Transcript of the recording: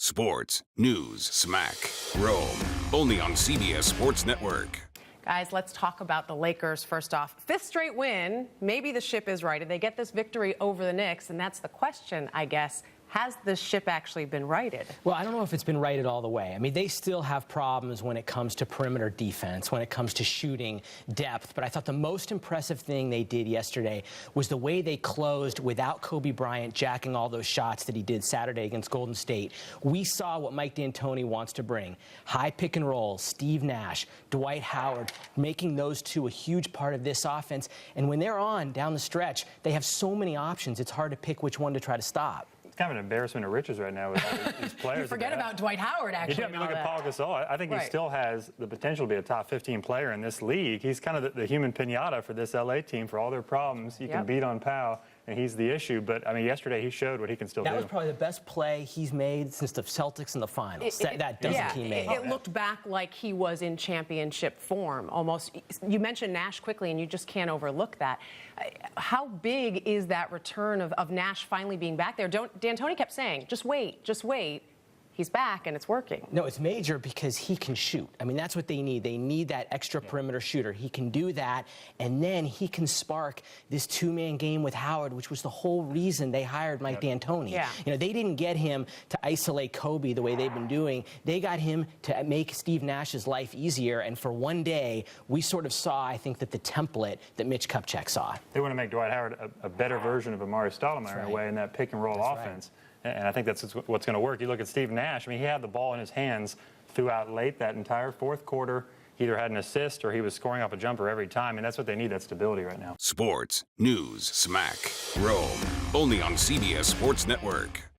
Sports, news, smack, Rome. Only on CBS Sports Network. Guys, let's talk about the Lakers first off. Fifth straight win. Maybe the ship is righted. They get this victory over the Knicks, and that's the question, I guess. Has the ship actually been righted? Well, I don't know if it's been righted all the way. I mean, they still have problems when it comes to perimeter defense, when it comes to shooting depth. But I thought the most impressive thing they did yesterday was the way they closed without Kobe Bryant jacking all those shots that he did Saturday against Golden State. We saw what Mike D'Antoni wants to bring. High pick and roll, Steve Nash, Dwight Howard, making those two a huge part of this offense. And when they're on down the stretch, they have so many options. It's hard to pick which one to try to stop. It's kind of an embarrassment of riches right now with all these players. You forget about Dwight Howard, actually. You do. I mean, look at Paul Gasol. I think he still has the potential to be a top 15 player in this league. He's kind of the human pinata for this LA team for all their problems. You can beat on Powell, and he's the issue. But, I mean, yesterday he showed what he can still do. That was probably the best play he's made since the Celtics in the finals. That dunk he made. It looked back like he was in championship form, almost. You mentioned Nash quickly, and you just can't overlook that. How big is that return of Nash finally being back there? D'Antoni kept saying, just wait, just wait. He's back, and it's working. No, it's major because he can shoot. I mean, that's what they need. They need that extra perimeter shooter. He can do that, and then he can spark this two-man game with Howard, which was the whole reason they hired Mike D'Antoni. Yeah. You know, they didn't get him to isolate Kobe the way they've been doing. They got him to make Steve Nash's life easier, and for one day, we sort of saw, I think, that the template that Mitch Kupchak saw. They want to make Dwight Howard a better version of Amari Stoudemire in a way in that pick-and-roll offense. And I think that's what's going to work. You look at Steve Nash. I mean, he had the ball in his hands throughout late that entire fourth quarter. He either had an assist or he was scoring off a jumper every time. And that's what they need, that stability right now. Sports, news, smack, Rome. Only on CBS Sports Network.